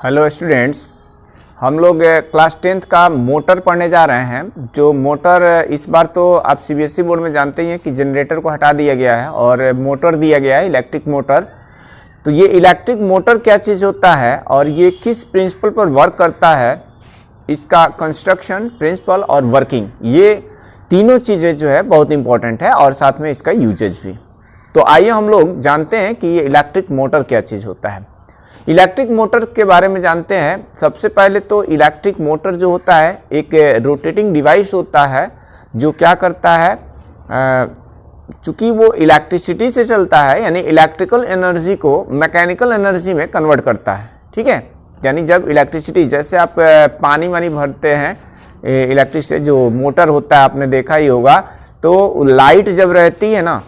Hello students, हम लोग class 10th का मोटर पढ़ने जा रहे हैं। जो मोटर इस बार तो आप सीबीएसई बोर्ड में जानते ही हैं कि जनरेटर को हटा दिया गया है और मोटर दिया गया है, इलेक्ट्रिक मोटर। तो ये इलेक्ट्रिक मोटर क्या चीज़ होता है और ये किस प्रिंसिपल पर वर्क करता है, इसका कंस्ट्रक्शन, प्रिंसिपल और वर्किंग, ये तीनों चीज़ें जो है बहुत इंपॉर्टेंट है और साथ में इसका यूजेज भी। तो आइए हम लोग जानते हैं कि ये इलेक्ट्रिक मोटर क्या चीज़ होता है। इलेक्ट्रिक मोटर के बारे में जानते हैं। सबसे पहले तो इलेक्ट्रिक मोटर जो होता है एक रोटेटिंग डिवाइस होता है जो क्या करता है, चूँकि वो इलेक्ट्रिसिटी से चलता है, यानी इलेक्ट्रिकल एनर्जी को मैकेनिकल एनर्जी में कन्वर्ट करता है। ठीक है, यानी जब इलेक्ट्रिसिटी, जैसे आप पानी वानी भरते हैं इलेक्ट्रिक से, जो मोटर होता है आपने देखा ही होगा, तो लाइट जब रहती है ना,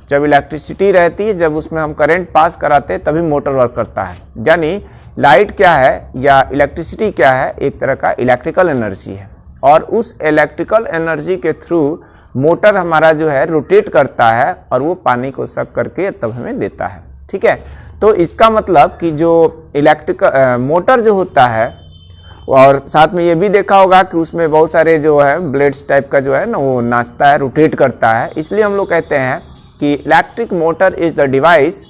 जब इलेक्ट्रिसिटी रहती है, जब उसमें हम करंट पास कराते हैं तभी मोटर वर्क करता है। यानी लाइट क्या है या इलेक्ट्रिसिटी क्या है, एक तरह का इलेक्ट्रिकल एनर्जी है और उस इलेक्ट्रिकल एनर्जी के थ्रू मोटर हमारा जो है रोटेट करता है और वो पानी को सक करके तब हमें देता है। ठीक है, तो इसका मतलब कि जो इलेक्ट्रिकल मोटर जो होता है, और साथ में ये भी देखा होगा कि उसमें बहुत सारे जो है ब्लेड्स टाइप का जो है ना, वो नाचता है, रोटेट करता है। इसलिए हम लोग कहते हैं कि electric motor is the device,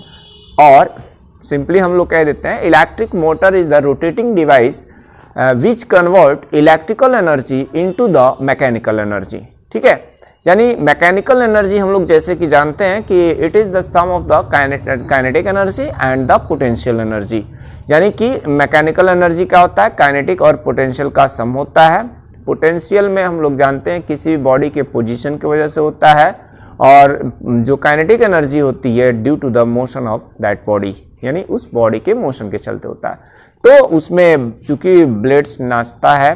और सिंपली हम लोग कह देते हैं electric motor is the rotating device which convert electrical energy into the mechanical energy. ठीक है, यानी मैकेनिकल एनर्जी हम लोग जैसे कि जानते हैं कि it is the sum of the kinetic energy and the potential energy. यानी कि मैकेनिकल एनर्जी क्या होता है, काइनेटिक और पोटेंशियल का सम होता है। पोटेंशियल में हम लोग जानते हैं किसी भी बॉडी के पोजीशन की वजह से होता है, और जो काइनेटिक एनर्जी होती है due to the motion of that body, यानी उस बॉडी के मोशन के चलते होता है। तो उसमें चूंकि ब्लेड्स नाचता है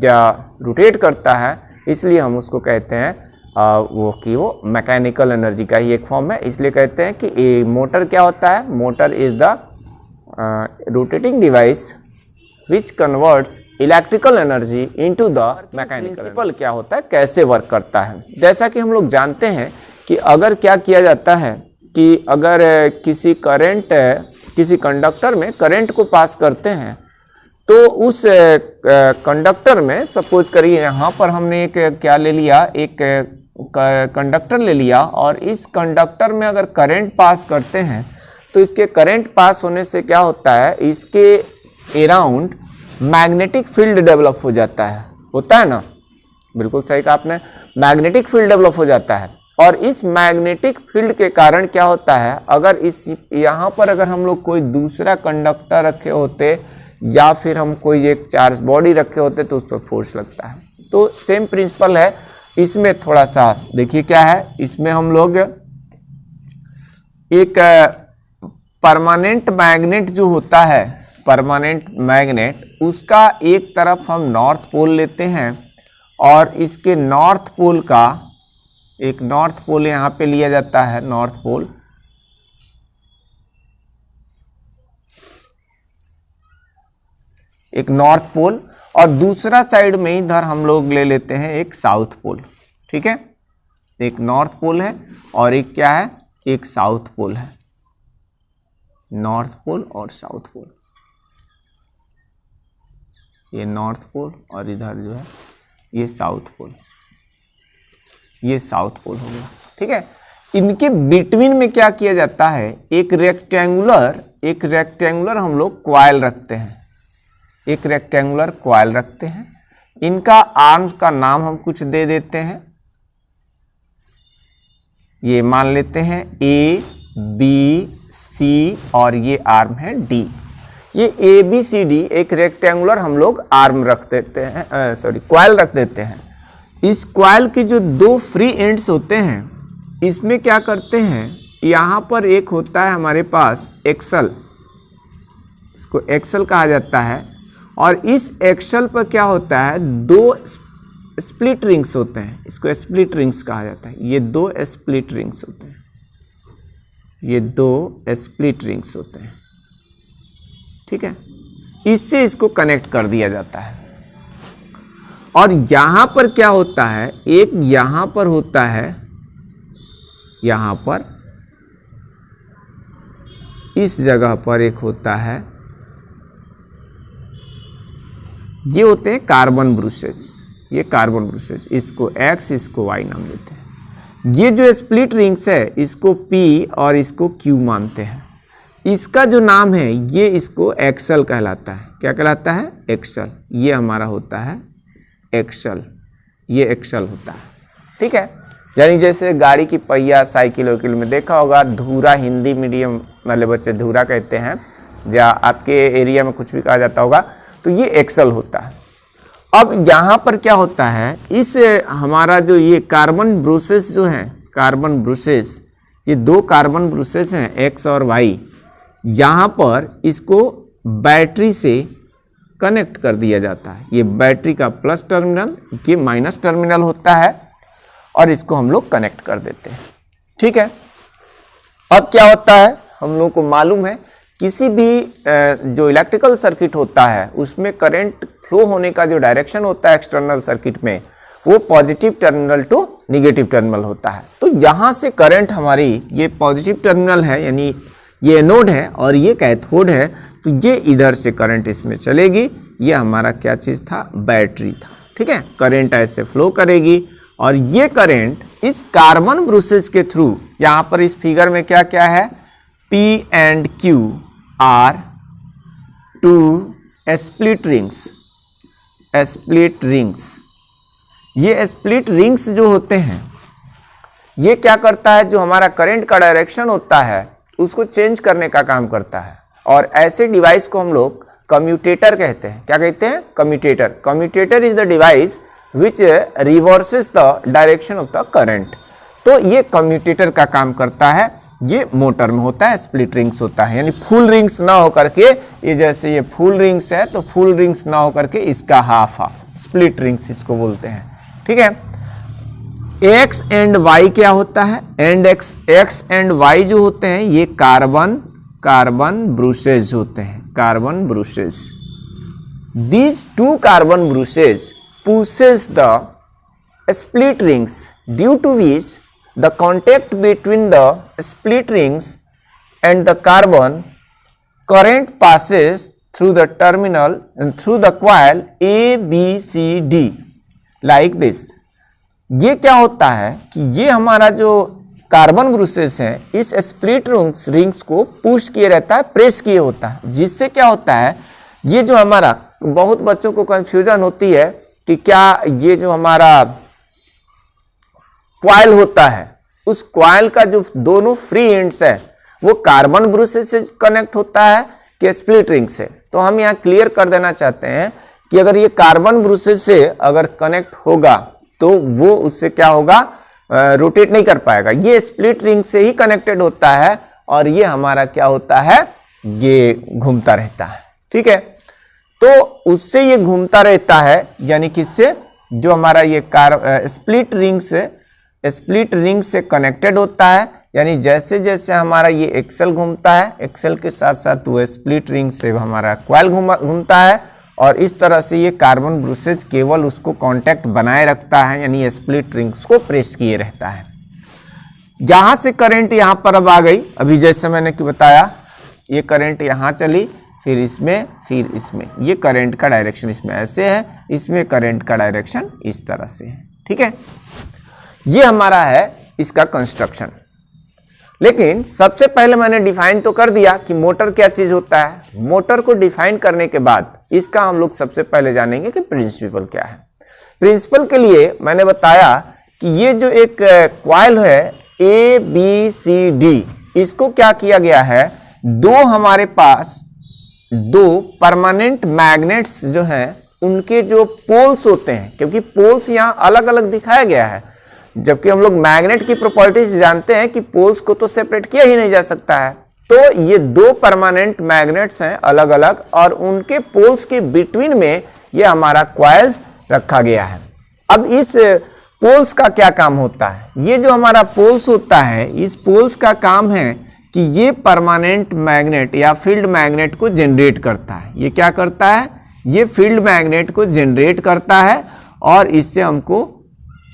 या रोटेट करता है, इसलिए हम उसको कहते हैं वो मैकेनिकल एनर्जी का ही एक फॉर्म है। इसलिए कहते हैं कि ये मोटर क्या होता है, motor is the rotating device which converts electrical energy into the mechanical. Principle क्या होता है, कैसे वर्क करता है। जैसा कि हम लोग जानते हैं कि अगर क्या किया जाता है कि अगर किसी कंडक्टर में करंट को पास करते हैं, तो उस कंडक्टर में सपोज करिए यहाँ पर हमने एक क्या ले लिया, एक कंडक्टर ले लिया, और इस कंडक्टर में अगर करंट पास करते हैं तो इसके करंट पास होने से क्या होता है, इसके अराउंड मैग्नेटिक फील्ड डेवलप हो जाता है, होता है ना, बिल्कुल सही कहा आपने, मैग्नेटिक फील्ड डेवलप हो जाता है। और इस मैग्नेटिक फील्ड के कारण क्या होता है, अगर इस यहाँ पर अगर हम लोग कोई दूसरा कंडक्टर रखे होते या फिर हम कोई एक चार्ज बॉडी रखे होते तो उस पर फोर्स लगता है। तो सेम प्रिंसिपल है इसमें। थोड़ा सा देखिए क्या है, इसमें हम लोग एक परमानेंट मैग्नेट जो होता है, परमानेंट मैग्नेट, उसका एक तरफ हम नॉर्थ पोल लेते हैं और इसके नॉर्थ पोल का एक नॉर्थ पोल यहाँ पे लिया जाता है, नॉर्थ पोल, एक नॉर्थ पोल, और दूसरा साइड में इधर हम लोग ले लेते हैं एक साउथ पोल। ठीक है, एक नॉर्थ पोल है और एक क्या है, एक साउथ पोल है, नॉर्थ पोल और साउथ पोल। ये नॉर्थ पोल और इधर जो है ये साउथ पोल, ये साउथ पोल हो गया। ठीक है, इनके बिटवीन में क्या किया जाता है, एक रेक्टेंगुलर हम लोग कॉइल रखते हैं, एक रेक्टेंगुलर कॉइल रखते हैं। इनका आर्म्स का नाम हम कुछ दे देते हैं, ये मान लेते हैं A, B, C और ये आर्म है D। ये ABCD एक रेक्टेंगुलर हम लोग आर्म रख देते हैं, कॉइल रख देते हैं। इस कॉइल के जो दो फ्री एंड्स होते हैं, इसमें क्या करते हैं, यहाँ पर एक होता है हमारे पास एक्सल, इसको एक्सल कहा जाता है, और इस एक्सल पर क्या होता है, दो स्प्लिट रिंग्स होते हैं, इसको स्प्लिट रिंग्स कहा जाता है। ये दो स्प्लिट रिंग्स होते हैं, ये दो स्प्लिट रिंग्स होते हैं। ठीक है, इससे इसको कनेक्ट कर दिया जाता है। और यहां पर क्या होता है, एक यहां पर होता है, यहां पर इस जगह पर एक होता है ये होते हैं कार्बन ब्रूसेस, ये कार्बन ब्रूसेस, इसको X इसको Y नाम देते हैं। ये जो स्प्लिट रिंग्स है इसको P और इसको Q मानते हैं। इसका जो नाम है ये इसको एक्सल कहलाता है। क्या कहलाता है? एक्सल। ये हमारा होता है एक्सल, ये एक्सल होता है। ठीक है, यानी जैसे गाड़ी की पहिया साइकिल वाइकिल में देखा होगा, धूरा हिंदी मीडियम वाले बच्चे धूरा कहते हैं, या आपके एरिया में कुछ भी कहा जाता होगा, तो ये एक्सल होता है। अब यहाँ पर क्या होता है, इस हमारा जो ये कार्बन ब्रूसेस जो हैं, कार्बन ब्रूसेस, ये दो कार्बन ब्रूसेस हैं X और Y, यहाँ पर इसको बैटरी से कनेक्ट कर दिया जाता है। ये बैटरी का प्लस टर्मिनल, ये माइनस टर्मिनल होता है, और इसको हम लोग कनेक्ट कर देते हैं। ठीक है, अब क्या होता है, हम लोगों को मालूम है किसी भी जो इलेक्ट्रिकल सर्किट होता है उसमें करंट फ्लो होने का जो डायरेक्शन होता है एक्सटर्नल सर्किट में, वो positive terminal to negative terminal होता है। तो यहाँ से करंट हमारी ये पॉजिटिव टर्मिनल है, यानी ये एनोड है और ये कैथोड है, तो ये इधर से करंट इसमें चलेगी। ये हमारा क्या चीज़ था? बैटरी था। ठीक है, करंट ऐसे फ्लो करेगी, और ये करंट इस कार्बन ब्रूसेस के थ्रू, यहाँ पर इस फिगर में क्या क्या है, P and Q are two split rings, split rings. ये स्प्लिट रिंग्स जो होते हैं, ये क्या करता है, जो हमारा करंट का डायरेक्शन होता है उसको चेंज करने का काम करता है। और ऐसे डिवाइस को हम लोग कम्यूटेटर कहते हैं। क्या कहते हैं? Commutator. Commutator is the device which reverses the direction of the current. तो ये कम्यूटेटर का काम करता है। ये मोटर में होता है, स्प्लिट रिंग्स होता है, यानी फुल रिंग्स ना होकर के, ये जैसे ये फुल रिंग्स है तो फुल रिंग्स ना होकर के इसका हाफ हाफ, स्प्लिट रिंग्स इसको बोलते हैं। ठीक है, X एंड Y क्या होता है? एंड X एंड Y जो होते हैं ये कार्बन ब्रूसेस होते हैं, carbon bruises. These two carbon bruces pushes the split rings, due to which the contact between the split rings and the carbon current passes through the terminal and through the coil A, B, C, D like this। ये क्या होता है कि ये हमारा जो carbon bruises है इस स्प्लिट रिंग्स को पुश किए रहता है, प्रेस किए होता है, जिससे क्या होता है, ये जो हमारा, बहुत बच्चों को कंफ्यूजन होती है कि क्या ये जो हमारा क्वाइल होता है, उस क्वाइल का जो दोनों फ्री एंड्स है वो कार्बन ब्रूसेस से कनेक्ट होता है कि स्प्लिट रिंग से। तो हम यहाँ क्लियर कर देना चाहते हैं कि अगर ये कार्बन ब्रूसेस से अगर कनेक्ट होगा तो वो उससे क्या होगा, रोटेट नहीं कर पाएगा। ये स्प्लिट रिंग से ही कनेक्टेड होता है, और ये हमारा क्या होता है, ये घूमता रहता है। ठीक है, तो उससे ये घूमता रहता है, यानी किससे, जो हमारा ये स्प्लिट रिंग से कनेक्टेड होता है। यानी जैसे जैसे हमारा ये एक्सेल घूमता है, एक्सेल के साथ साथ वो स्प्लिट रिंग से हमारा क्वाइल घूमता है, और इस तरह से ये कार्बन ब्रूसेस केवल उसको कांटेक्ट बनाए रखता है, यानी स्प्लिट रिंग्स को प्रेस किए रहता है। यहाँ से करंट यहाँ पर अब आ गई, अभी जैसे मैंने कि बताया, ये करंट यहाँ चली, फिर इसमें, ये करंट का डायरेक्शन इसमें ऐसे है, इसमें करंट का डायरेक्शन इस तरह से है। ठीक है, ये हमारा है इसका कंस्ट्रक्शन। लेकिन सबसे पहले मैंने डिफाइन तो कर दिया कि मोटर क्या चीज होता है। मोटर को डिफाइन करने के बाद इसका हम लोग सबसे पहले जानेंगे कि प्रिंसिपल क्या है। प्रिंसिपल के लिए मैंने बताया कि ये जो एक क्वाइल है A, B, C, D, इसको क्या किया गया है, दो हमारे पास दो परमानेंट मैग्नेट्स जो हैं उनके जो पोल्स होते हैं, क्योंकि पोल्स यहाँ अलग अलग दिखाया गया है, जबकि हम लोग मैग्नेट की प्रॉपर्टीज जानते हैं कि पोल्स को तो सेपरेट किया ही नहीं जा सकता है। तो ये दो परमानेंट मैग्नेट्स हैं अलग अलग, और उनके पोल्स के बिटवीन में ये हमारा क्वाइल्स रखा गया है। अब इस पोल्स का क्या काम होता है, ये जो हमारा पोल्स होता है, इस पोल्स का काम है कि ये परमानेंट मैग्नेट या फील्ड मैग्नेट को जनरेट करता है। ये क्या करता है, ये फील्ड मैग्नेट को जनरेट करता है, और इससे हमको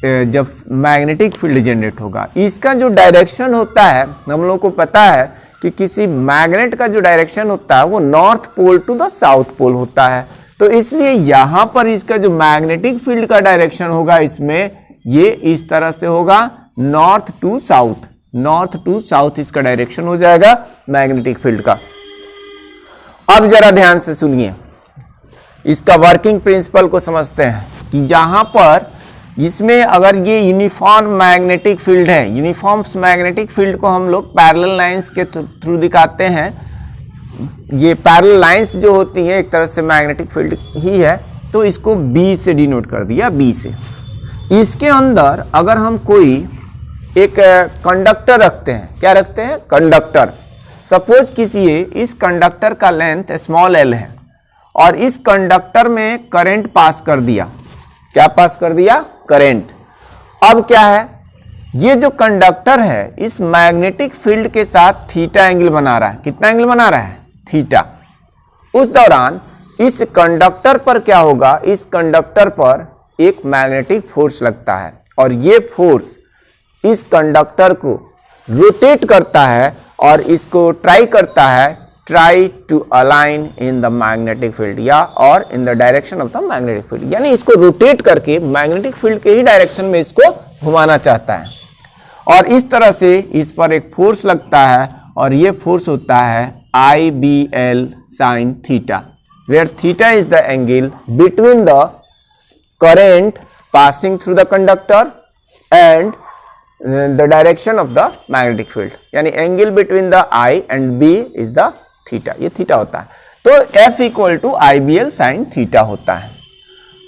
जब मैग्नेटिक फील्ड जनरेट होगा, इसका जो डायरेक्शन होता है, हम लोगों को पता है कि किसी मैग्नेट का जो डायरेक्शन होता है वो north pole to the south pole होता है। तो इसलिए यहां पर इसका जो मैग्नेटिक फील्ड का डायरेक्शन होगा इसमें ये इस तरह से होगा, north to south, north to south इसका डायरेक्शन हो जाएगा मैग्नेटिक फील्ड का। अब जरा ध्यान से सुनिए, इसका वर्किंग प्रिंसिपल को समझते हैं कि यहां पर इसमें अगर ये यूनिफॉर्म मैग्नेटिक फील्ड है, यूनिफॉर्म मैग्नेटिक फील्ड को हम लोग पैरेलल लाइंस के थ्रू दिखाते हैं। ये पैरेलल लाइंस जो होती हैं एक तरह से मैग्नेटिक फील्ड ही है, तो इसको बी से डिनोट कर दिया, बी से। इसके अंदर अगर हम कोई एक कंडक्टर रखते हैं, क्या रखते हैं, कंडक्टर। सपोज कीजिए इस कंडक्टर का लेंथ स्मॉल एल है और इस कंडक्टर में करंट पास कर दिया, क्या पास कर दिया, करंट। अब क्या है, ये जो कंडक्टर है इस मैग्नेटिक फील्ड के साथ थीटा एंगल बना रहा है। कितना एंगल बना रहा है, थीटा। उस दौरान इस कंडक्टर पर क्या होगा, इस कंडक्टर पर एक मैग्नेटिक फोर्स लगता है और ये फोर्स इस कंडक्टर को रोटेट करता है और इसको ट्राई करता है, try to align in the magnetic field या और in the direction of the magnetic field, यानी इसको रोटेट करके मैग्नेटिक फील्ड के ही डायरेक्शन में इसको घुमाना चाहता है। और इस तरह से इस पर एक फोर्स लगता है और ये फोर्स होता है IBL sin theta, where theta is the angle between the current passing through the conductor and the direction of the magnetic field, यानी angle between the I and B is the theta, ये theta होता है। तो F equal to IBL sin theta होता है।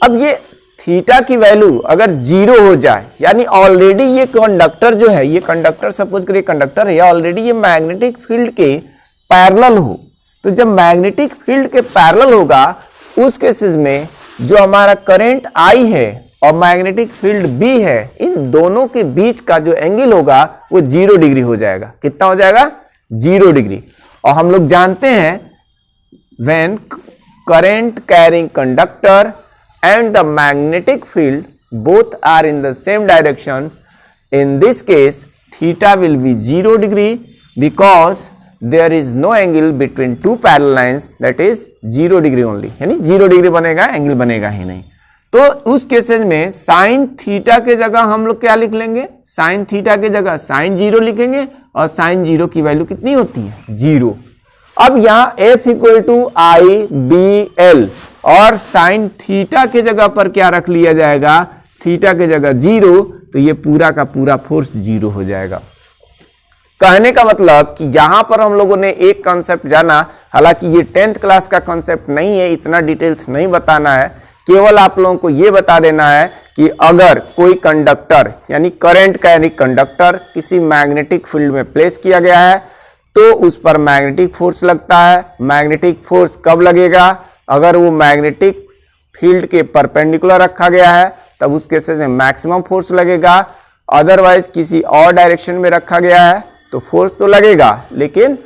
अब ये theta की वैल्यू अगर 0 हो जाए, यानी ऑलरेडी ये कंडक्टर जो है, ये कंडक्टर सपोज करिए कंडक्टर है, ऑलरेडी ये मैग्नेटिक फील्ड के पैरेलल हो, तो जब मैग्नेटिक फील्ड के पैरेलल होगा उस केसेस में जो हमारा करंट I है और मैग्नेटिक फील्ड B है, इन दोनों के बीच का जो एंगल होगा वो 0 डिग्री हो जाएगा। कितना हो जाएगा, 0 डिग्री। और हम लोग जानते हैं when current carrying conductor and the magnetic field both are in the same direction, in this case theta will be 0 degree because there is no angle between two parallel lines, that is 0 degree only, यानी 0 degree बनेगा, angle बनेगा ही नहीं। तो उस cases में sine theta के जगह हम लोग क्या लिख लेंगे, साइन थीटा के जगह साइन 0 लिखेंगे और साइन 0 की वैल्यू कितनी होती है, 0। अब यहाँ F इक्वल टू IBL और साइन थीटा के जगह पर क्या रख लिया जाएगा, थीटा के जगह 0, तो ये पूरा का पूरा फोर्स 0 हो जाएगा। कहने का मतलब कि यहां पर हम लोगों ने एक कॉन्सेप्ट जाना, हालांकि ये 10th क्लास का कॉन्सेप्ट नहीं है, इतना डिटेल्स नहीं बताना है, केवल आप लोगों को ये बता देना है कि अगर कोई कंडक्टर यानी करंट कैरी कंडक्टर किसी मैग्नेटिक फील्ड में प्लेस किया गया है तो उस पर मैग्नेटिक फोर्स लगता है। मैग्नेटिक फोर्स कब लगेगा, अगर वो मैग्नेटिक फील्ड के परपेंडिकुलर रखा गया है तब उस केसेस में मैक्सिमम फोर्स लगेगा, अदरवाइज किसी और डायरेक्शन में रखा गया है तो फोर्स तो लगेगा लेकिन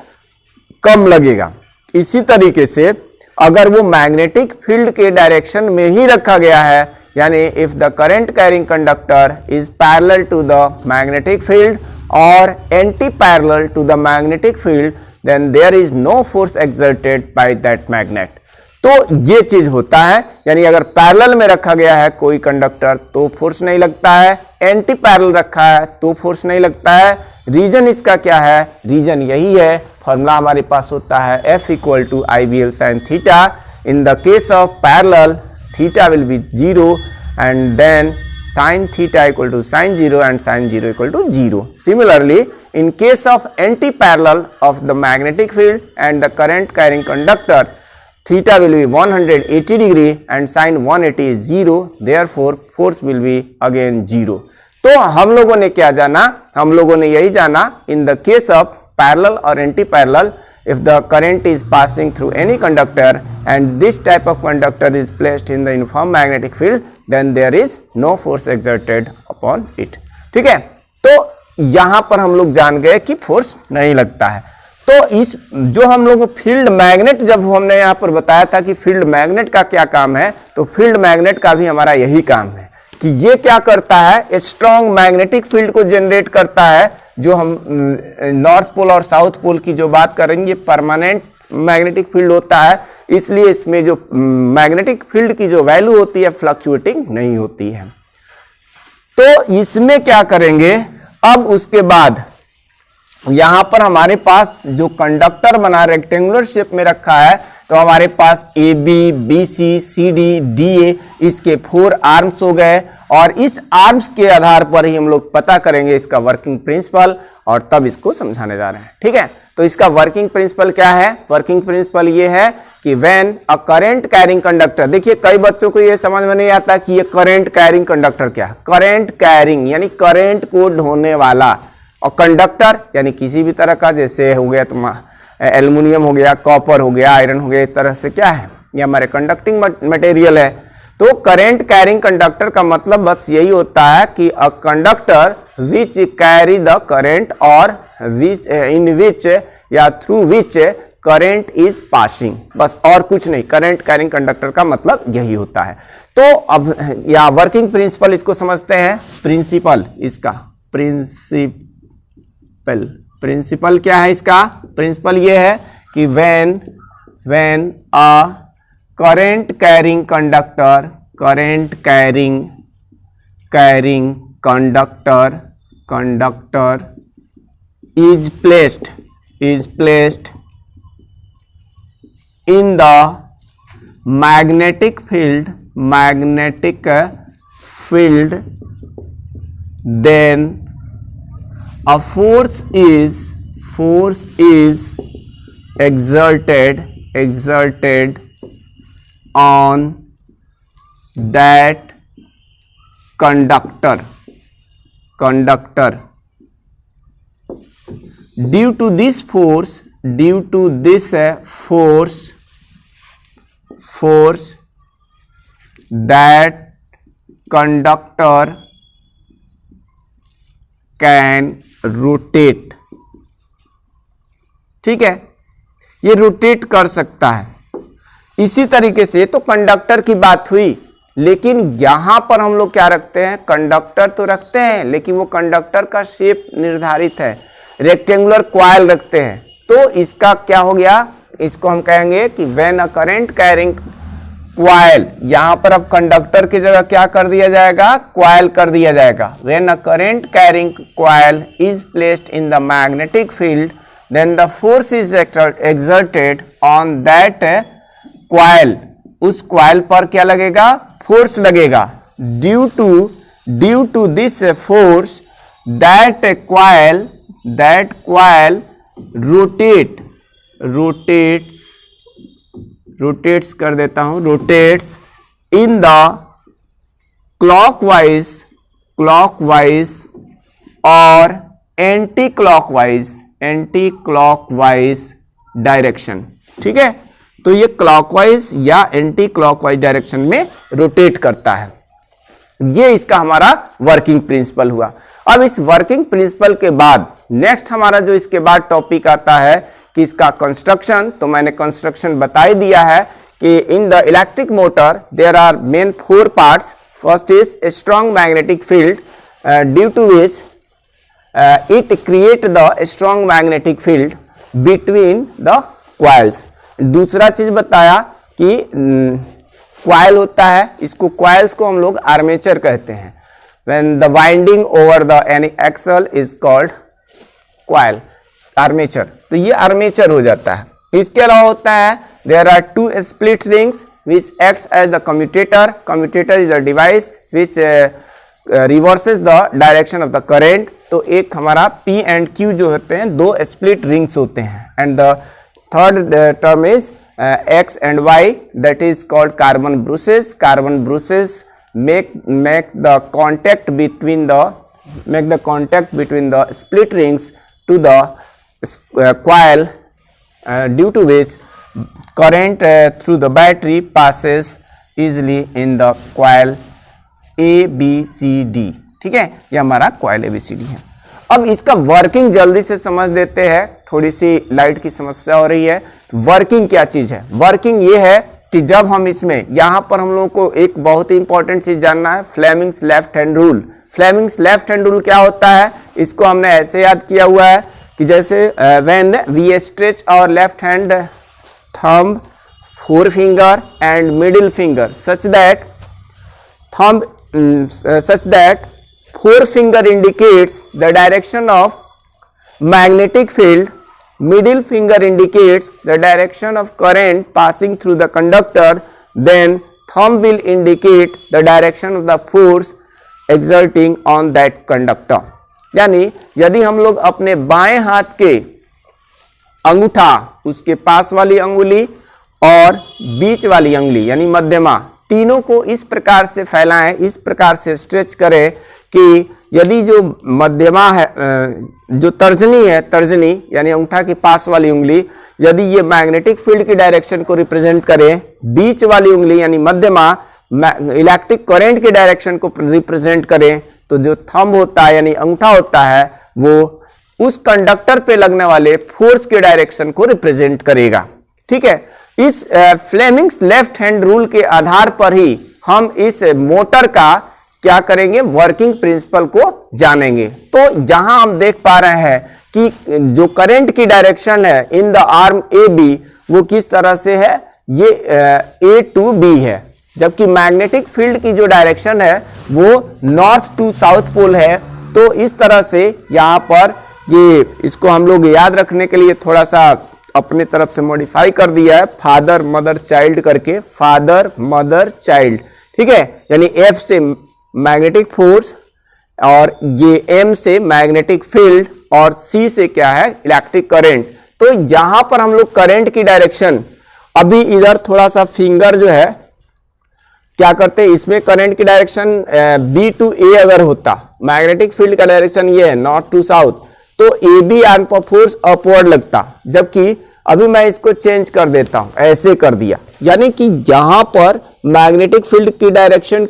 कम लगेगा। इसी तरीके से अगर वो मैग्नेटिक फील्ड के डायरेक्शन में ही रखा गया है, यानी if the current carrying conductor is parallel to the magnetic field और anti parallel to the magnetic field, then there is no force exerted by that magnet. तो ये चीज होता है, यानी अगर पैरेलल में रखा गया है कोई कंडक्टर तो फोर्स नहीं लगता है, एंटी पैरेलल रखा है तो फोर्स नहीं लगता है। रीजन इसका क्या है, रीजन यही है, फॉर्मूला हमारे पास होता है F equal to IBL sin theta. In the case of parallel theta will be 0 and then sin theta equal to sin 0 and sin 0 equal to 0. Similarly, in case of anti-parallel of the magnetic field and the current carrying conductor, theta will be 180 degree and sin 180 is 0. Therefore, force will be again 0. तो हम लोगों ने क्या जाना, हम लोगों ने यही जाना in the case of parallel or anti-parallel, if the current is passing through any conductor and this type of conductor is placed in the uniform magnetic field, then there is no force exerted upon it. ठीक है, तो यहां पर हम लोग जान गए कि फोर्स नहीं लगता है। तो इस जो हम लोग फील्ड मैग्नेट, जब हमने यहां पर बताया था कि फील्ड मैग्नेट का क्या काम है, तो फील्ड मैग्नेट का भी हमारा यही काम है कि ये क्या करता है, स्ट्रॉन्ग मैग्नेटिक फील्ड को जनरेट करता है। जो हम नॉर्थ पोल और साउथ पोल की जो बात करेंगे, परमानेंट मैग्नेटिक फील्ड होता है, इसलिए इसमें जो मैग्नेटिक फील्ड की जो वैल्यू होती है फ्लक्चुएटिंग नहीं होती है। तो इसमें क्या करेंगे, अब उसके बाद यहां पर हमारे पास जो कंडक्टर बना रेक्टेंगुलर शेप में रखा है, तो हमारे पास A B, B C, C D, D A, इसके 4 आर्म्स हो गए, और इस आर्म्स के आधार पर ही हम लोग पता करेंगे इसका वर्किंग प्रिंसिपल, और तब इसको समझाने जा रहे हैं। ठीक है, तो इसका वर्किंग प्रिंसिपल क्या है? वर्किंग प्रिंसिपल ये है कि when a current carrying conductor, देखिए कई बच्चों को ये समझ में नहीं आता कि ये करंट कैरिंग कंडक्टर क्या है। करंट कैरिंग यानी करंट को ढोने वाला, और कंडक्टर यानी किसी भी तरह का, जैसे हो गया तुम्हारा एल्युमिनियम हो गया, कॉपर हो गया, आयरन हो गया, इस तरह से क्या है, ये हमारे कंडक्टिंग मटेरियल है। तो करंट कैरिंग कंडक्टर का मतलब बस यही होता है कि a conductor which carry the current, और विच इन विच या through which current is passing, बस और कुछ नहीं। करंट कैरिंग कंडक्टर का मतलब यही होता है। तो अब या वर्किंग प्रिंसिपल इसको समझते हैं। प्रिंसिपल, इसका प्रिंसिपल क्या है? इसका प्रिंसिपल ये है कि when a current carrying conductor is placed in the magnetic field, then a force is exerted on that conductor. Due to this force, that conductor can rotate. ठीक है, ये रोटेट कर सकता है। इसी तरीके से तो कंडक्टर की बात हुई, लेकिन यहां पर हम लोग क्या रखते हैं? कंडक्टर तो रखते हैं, लेकिन वो कंडक्टर का शेप निर्धारित है, रेक्टेंगुलर कॉइल रखते हैं। तो इसका क्या हो गया? इसको हम कहेंगे कि when a current carrying coil, यहां पर अब कंडक्टर की जगह क्या कर दिया जाएगा? कॉइल कर दिया जाएगा। When a current carrying coil is placed in the magnetic field, then the force is exerted on that coil. उस कॉइल पर क्या लगेगा? फोर्स लगेगा। Due to this force that coil rotates कर देता हूं, रोटेट्स इन द क्लॉकवाइज और anti clockwise direction. ठीक है, तो ये क्लॉकवाइज या एंटी क्लॉकवाइज डायरेक्शन में रोटेट करता है। ये इसका हमारा वर्किंग प्रिंसिपल हुआ। अब इस वर्किंग प्रिंसिपल के बाद नेक्स्ट हमारा जो इसके बाद टॉपिक आता है कि इसका कंस्ट्रक्शन। तो मैंने कंस्ट्रक्शन बता ही दिया है कि in the electric motor there are main 4 parts. First is a strong magnetic field due to which it create the strong magnetic field between the coils. दूसरा चीज बताया कि कॉइल होता है, इसको कॉइल्स को हम लोग आर्मेचर कहते हैं। When the winding over the any axle is called coil, armature। तो ये आर्मेचर हो जाता है। इसके अलावा होता है there are 2 split rings which acts as the commutator. Commutator is a device which reverses the direction of the current। तो एक हमारा P and Q जो होते हैं 2 split rings होते हैं। And the third term is X and Y, that is called carbon bruches. Carbon bruches make the contact between the split rings to the coil, due to which current through the battery passes easily in the coil ABCD। ठीक है, ये हमारा coil ABCD है। अब इसका working जल्दी से समझ देते हैं, थोड़ी सी लाइट की समस्या हो रही है। वर्किंग क्या चीज है? वर्किंग ये है कि जब हम इसमें यहां पर हम लोगों को एक बहुत ही इंपॉर्टेंट चीज जानना है, Fleming's left hand rule. Fleming's left hand rule क्या होता है? इसको हमने ऐसे याद किया हुआ है कि जैसे when we stretch our left hand thumb, forefinger and middle finger, such that forefinger indicates the direction of magnetic field, middle finger indicates the direction of current passing through the conductor, then thumb will indicate the direction of the force exerting on that conductor. यानी यदि हम लोग अपने बाएं हाथ के अंगूठा, उसके पास वाली अंगुली और बीच वाली अंगुली यानी मध्यमा, तीनों को इस प्रकार से फैलाएं, इस प्रकार से स्ट्रेच करें कि यदि जो मध्यमा है, जो तर्जनी है, तर्जनी यानी अंगूठा के पास वाली उंगली, यदि ये मैग्नेटिक फील्ड की डायरेक्शन को रिप्रेजेंट करे, बीच वाली उंगली यानी मध्यमा इलेक्ट्रिक करंट की डायरेक्शन को रिप्रेजेंट करे, तो जो थंब होता है यानी अंगूठा होता है वो उस कंडक्टर पे लगने वाले फोर्स के डायरेक्शन को रिप्रेजेंट करेगा। ठीक है, इस फ्लेमिंग्स लेफ्ट हैंड रूल के आधार पर ही हम इस मोटर का क्या करेंगे, वर्किंग प्रिंसिपल को जानेंगे। तो जहां हम देख पा रहे हैं कि जो करंट की डायरेक्शन है in the arm A B वो किस तरह से है, ये ए टू बी है, जबकि मैग्नेटिक फील्ड की जो डायरेक्शन है वो नॉर्थ टू साउथ पोल है। तो इस तरह से यहां पर ये इसको हम लोग याद रखने के लिए थोड़ा सा अपने तरफ से मॉडिफाई कर दिया है, फादर मदर चाइल्ड करके, फादर मदर चाइल्ड। ठीक है, यानी एफ से मैग्नेटिक फोर्स और ये एम से मैग्नेटिक फील्ड और सी से क्या है, इलेक्ट्रिक करंट। तो यहां पर हम लोग करंट की डायरेक्शन, अभी इधर थोड़ा सा फिंगर जो है क्या करते हैं, इसमें करंट की डायरेक्शन बी टू ए अगर होता, मैग्नेटिक फील्ड का डायरेक्शन ये है नॉर्थ टू साउथ, तो ए बी आर्म पर फोर्स अपवर्ड लगता, जबकि अभी मैं इसको चेंज कर देता हूं, ऐसे कर दिया, यानी कि यहां पर मैग्नेटिक फील्ड की डायरेक्शन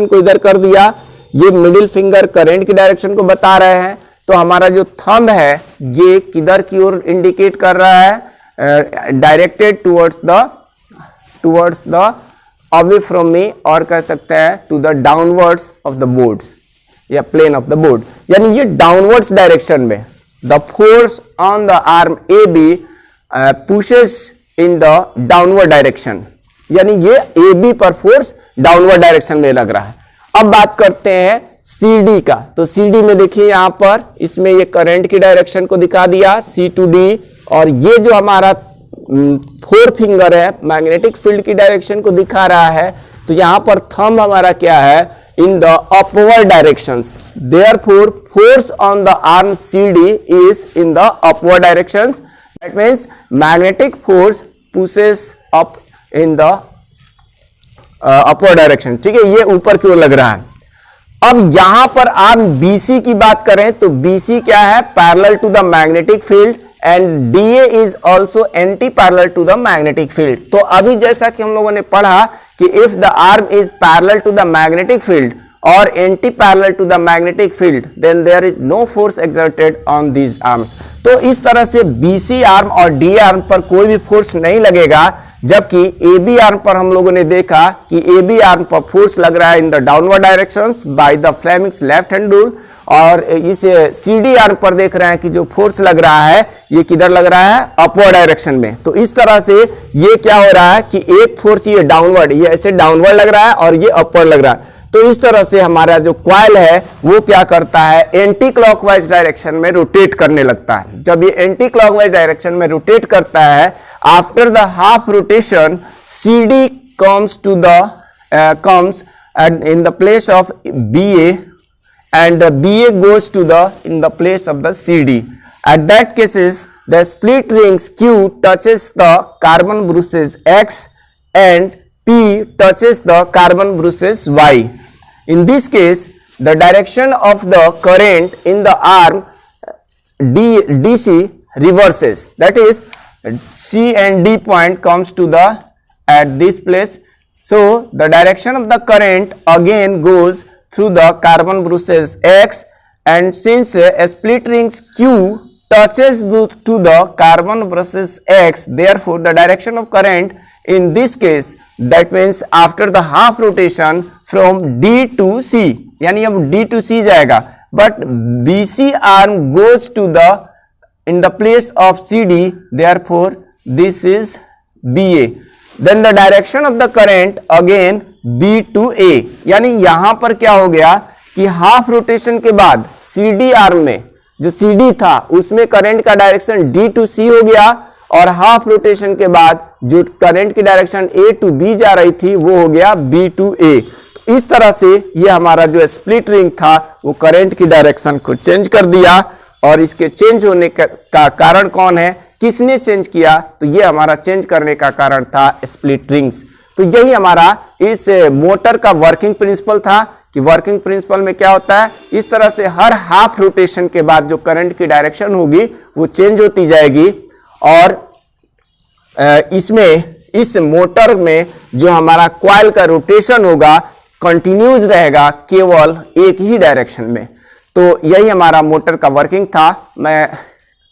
को इधर कर दिया, ये मिडिल फिंगर करंट की डायरेक्शन को बता रहे हैं। तो हमारा जो थंब है ये किधर की ओर इंडिकेट कर रहा है, directed towards the away from me, और कह सकते हैं to the downwards of the boards या प्लेन ऑफ द बोर्ड, यानी ये डाउनवर्ड्स डायरेक्शन में the force on the arm A B pushes in the downward direction, यानी ये ए बी पर फोर्स डाउनवर्ड डायरेक्शन में लग रहा है। अब बात करते हैं सी डी का। तो सी डी में देखिए यहां पर इसमें ये करंट की डायरेक्शन को दिखा दिया सी टू डी, और ये जो हमारा फोर फिंगर है मैग्नेटिक फील्ड की डायरेक्शन को दिखा रहा है। तो यहां पर थंब हमारा क्या है, in the upward directions, therefore force on the arm CD is in the upward directions, that means magnetic force pushes up in the upward direction. ठीक है, ये ऊपर की ओर लग रहा है। अब यहां पर आर्म BC की बात करें तो BC क्या है, parallel to the magnetic field, and DA is also anti parallel to the magnetic field. तो अभी जैसा कि हम लोगों ने पढ़ा कि if the arm is parallel to the magnetic field और anti parallel to the magnetic field, then there is no force exerted on these arms. तो इस तरह से BC आर्म और DA आर्म पर कोई भी फोर्स नहीं लगेगा, जबकि AB आर्म पर हम लोगों ने देखा कि AB आर्म पर फोर्स लग रहा है in the downward directions by the Fleming's left hand rule, और इस CD आर्म पर देख रहे हैं कि जो फोर्स लग रहा है ये किधर लग रहा है, अपवर्ड डायरेक्शन में। तो इस तरह से ये क्या हो रहा है कि एक फोर्स ये डाउनवर्ड, ये ऐसे डाउनवर्ड लग रहा है और ये अपवर्ड लग रहा है। तो इस तरह से हमारा जो कॉइल है वो क्या करता है, एंटी क्लॉकवाइज डायरेक्शन में रोटेट करने लगता है। जब ये एंटी क्लॉकवाइज डायरेक्शन में रोटेट करता है, after the half rotation CD comes in the place of BA, and BA goes to in the place of the CD. At that cases, the split rings Q touches the carbon bruches X and P touches the carbon bruches Y. In this case, the direction of the current in the arm DC reverses. That is, C and D point comes to at this place. So the direction of the current again goes through the carbon bruches X, and since a split rings Q touches to the carbon bruches X, therefore the direction of current in this case, that means after the half rotation from D to C, यानी अब D to C जाएगा, but BC arm goes to in the place of CD, therefore this is BA. Then the direction of the current again B to A. यानी यहां पर क्या हो गया कि हाफ रोटेशन के बाद CD आर्म में जो CD था उसमें करंट का डायरेक्शन D to C हो गया, और हाफ रोटेशन के बाद जो करंट की डायरेक्शन A to B जा रही थी वो हो गया B to A. तो इस तरह से ये हमारा जो स्प्लिट रिंग था वो करंट की डायरेक्शन को चेंज कर दिया। और इसके चेंज होने का कारण कौन है, किसने चेंज किया, तो ये हमारा चेंज करने का कारण था स्प्लिट रिंग्स। तो यही हमारा इस मोटर का वर्किंग प्रिंसिपल था कि वर्किंग प्रिंसिपल में क्या होता है, इस तरह से हर हाफ रोटेशन के बाद जो करंट की डायरेक्शन होगी वो चेंज होती जाएगी। और इसमें इस मोटर में जो हमारा कॉइल का रोटेशन होगा कंटिन्यूज रहेगा केवल एक ही डायरेक्शन में। तो यही हमारा मोटर का वर्किंग था। मैं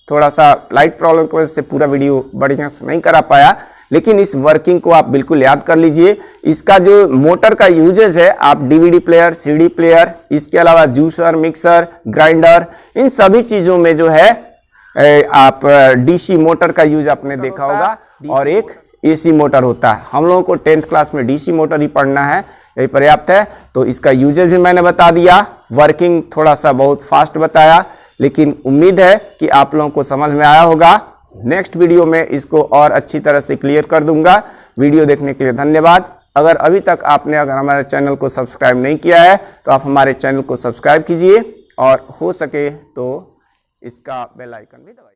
थोड़ा सा लाइट प्रॉब्लम की वजह से पूरा वीडियो बढ़िया से नहीं करा पाया, लेकिन इस वर्किंग को आप बिल्कुल याद कर लीजिए। इसका जो मोटर का यूजेस है, आप डीवीडी प्लेयर, सीडी प्लेयर, इसके अलावा जूसर, मिक्सर, ग्राइंडर, इन सभी चीजों में जो है आप डीसी मोटर का यूज आपने देखा होगा, और एक एसी मोटर होता है। हम लोगों को 10th क्लास में डीसी मोटर ही पढ़ना है, यही पर्याप्त है। तो इसका यूजेस भी मैंने बता दिया, वर्किंग थोड़ा सा बहुत फास्ट बताया, लेकिन उम्मीद है कि आप लोगों को समझ में आया होगा। नेक्स्ट वीडियो में इसको और अच्छी तरह से क्लियर कर दूंगा। वीडियो देखने के लिए धन्यवाद। अगर अभी तक आपने हमारे चैनल को सब्सक्राइब नहीं किया है तो आप हमारे चैनल को सब्सक्राइब कीजिए, और हो सके तो इसका बेल आइकन भी दबाइए।